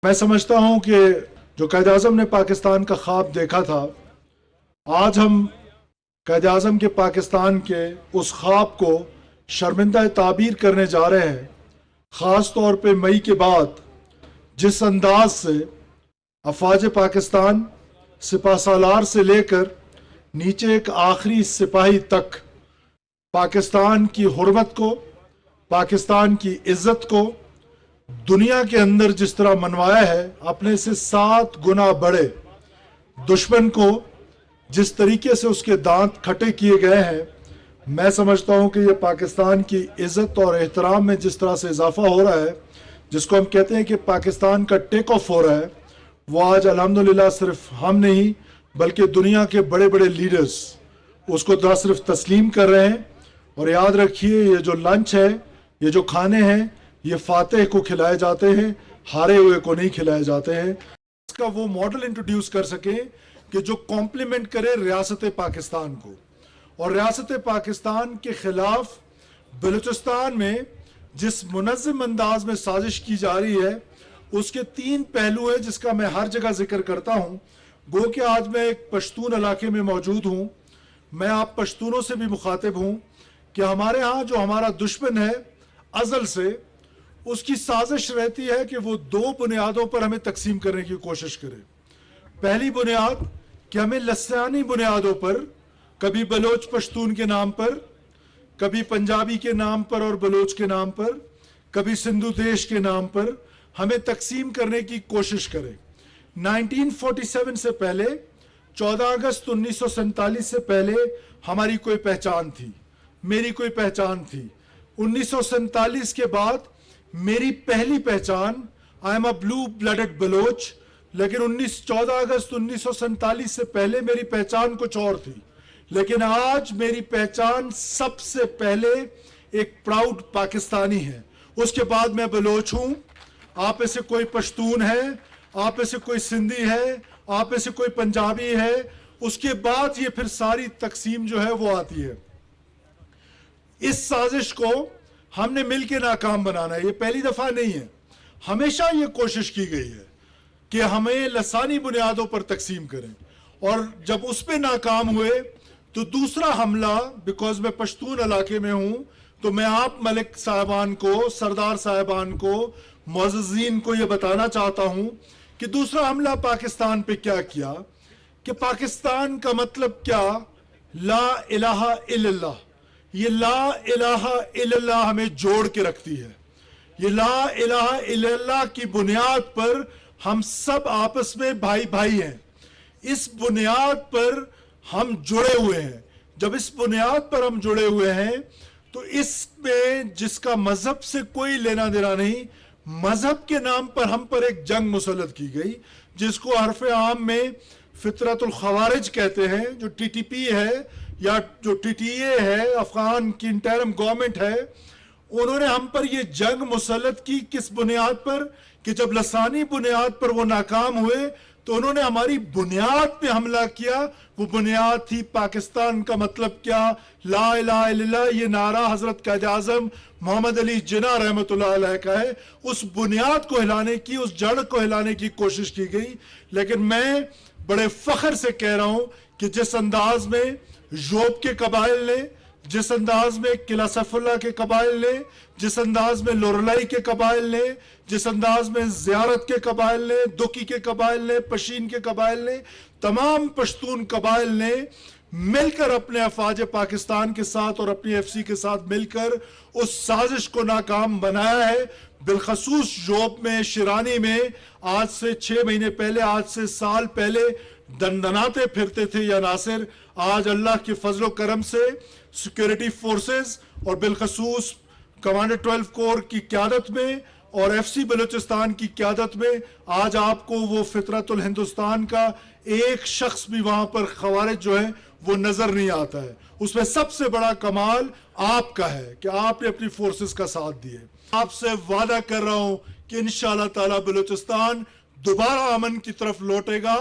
मैं समझता हूं कि जो कायद-ए-आज़म ने पाकिस्तान का ख्वाब देखा था, आज हम कायद-ए-आज़म के पाकिस्तान के उस ख्वाब को शर्मिंदा ताबीर करने जा रहे हैं। ख़ास तौर पे मई के बाद जिस अंदाज से अफ़वाज पाकिस्तान सिपह सालार से लेकर नीचे एक आखिरी सिपाही तक पाकिस्तान की हुर्मत को, पाकिस्तान की इज्जत को दुनिया के अंदर जिस तरह मनवाया है, अपने से 7 गुना बड़े दुश्मन को जिस तरीके से उसके दांत खट्टे किए गए हैं, मैं समझता हूं कि ये पाकिस्तान की इज्जत और एहतराम में जिस तरह से इजाफा हो रहा है, जिसको हम कहते हैं कि पाकिस्तान का टेक ऑफ हो रहा है, वो आज अल्हम्दुलिल्लाह सिर्फ हम नहीं बल्कि दुनिया के बड़े बड़े लीडर्स उसको ना सिर्फ तस्लीम कर रहे हैं। और याद रखिए, ये जो लंच है, ये जो खाने हैं, ये फातेह को खिलाए जाते हैं, हारे हुए को नहीं खिलाए जाते हैं। इसका वो मॉडल इंट्रोड्यूस कर सके कि जो कॉम्प्लीमेंट करे रियासत पाकिस्तान को। और रियासत पाकिस्तान के खिलाफ बलूचिस्तान में जिस मुनज़्ज़म अंदाज में साजिश की जा रही है, उसके 3 पहलू हैं जिसका मैं हर जगह जिक्र करता हूं। गो कि आज मैं एक पश्तून इलाके में मौजूद हूं, मैं आप पश्तूनों से भी मुखातिब हूं कि हमारे यहाँ जो हमारा दुश्मन है अज़ल से, उसकी साजिश रहती है कि वो 2 बुनियादों पर हमें तकसीम करने की कोशिश करे। पहली बुनियाद कि हमें लसानी बुनियादों पर, कभी बलोच पश्तून के नाम पर, कभी पंजाबी के नाम पर और बलोच के नाम पर, कभी सिंधु देश के नाम पर हमें तकसीम करने की कोशिश करे। 1947 से पहले, 14 अगस्त 1947 से पहले हमारी कोई पहचान थी, मेरी कोई पहचान थी। 1947 के बाद मेरी पहली पहचान, I am a blue blooded Baloch, लेकिन 14 अगस्त 1947 से पहले मेरी पहचान कुछ और थी। लेकिन आज मेरी पहचान सबसे पहले एक प्राउड पाकिस्तानी है। उसके बाद मैं बलोच हूं, आप में से कोई पश्तून है, आप में से कोई सिंधी है, आप में से कोई पंजाबी है। उसके बाद ये फिर सारी तकसीम जो है वो आती है। इस साजिश को हमने मिलकर नाकाम बनाना है, ये पहली दफा नहीं है। हमेशा ये कोशिश की गई है कि हमें लसानी बुनियादों पर तकसीम करें, और जब उस पर नाकाम हुए तो दूसरा हमला, बिकॉज मैं पश्तून इलाके में हूं, तो मैं आप मलिक साहबान को, सरदार साहबान को, मुअज़्ज़िज़ीन को यह बताना चाहता हूं कि दूसरा हमला पाकिस्तान पे क्या किया, कि पाकिस्तान का मतलब क्या, ला इलाहा इल्लल्लाह। ये ला इलाहा इल्लल्लाह हमें जोड़ के रखती है। ये ला इलाहा इल्लल्लाह की बुनियाद पर हम सब आपस में भाई भाई हैं। इस बुनियाद पर हम जुड़े हुए हैं। जब इस बुनियाद पर हम जुड़े हुए हैं तो इसमें जिसका मजहब से कोई लेना देना नहीं, मजहब के नाम पर हम पर एक जंग मुसल्लत की गई, जिसको हरफ आम में फितरतुल खवारिज कहते हैं। जो टीटीपी है या जो टीटीए है, अफगान की इंटरिम गवर्नमेंट है, उन्होंने हम पर यह जंग मुसल्लत की। किस बुनियाद पर? कि जब लसानी बुनियाद पर वो नाकाम हुए तो उन्होंने हमारी बुनियाद पे हमला किया। वो बुनियाद थी पाकिस्तान का मतलब क्या, ला इलाहा इल्लल्लाह। ये नारा हजरत कायद-ए-आज़म मोहम्मद अली जिन्ना रहमतुल्लाह अलैह का है। उस बुनियाद को हिलाने की, उस जड़ को हिलाने की कोशिश की गई। लेकिन मैं बड़े फख्र से कह रहा हूं कि जिस अंदाज में जोब के कबाइल ने, जिस अंदाज में किला सैफुल्लाह के कबाइल ने, जिस अंदाज में लोरलाई के कबाइल ने, जिस अंदाज में ज़ियारत के कबाइल ने, दुकी के कबाइल ने, पशीन के कबाइल ने, तमाम पश्तून कबाइल ने मिलकर अपने अफवाज पाकिस्तान के साथ और अपनी एफसी के साथ मिलकर उस साजिश को नाकाम बनाया है। बिलखसूस जोब में, शिरानी में आज से 6 महीने पहले, आज से साल पहले दंदनाते फिरते थे या नासिर। आज अल्लाह के फजलो करम से सिक्योरिटी फोर्सेस और बिलखसूस कमांडर 12 कोर की क्यादत में और एफसी बलूचिस्तान की क्यादत में आज आपको वो फितरतुल हिंदुस्तान का एक शख्स भी वहां पर खवारिज जो है वो नजर नहीं आता है। उसमें सबसे बड़ा कमाल आपका है कि आपने अपनी फोर्सेस का साथ दिए। आपसे वादा कर रहा हूं कि इंशाअल्लाह ताला बलूचिस्तान दोबारा अमन की तरफ लौटेगा।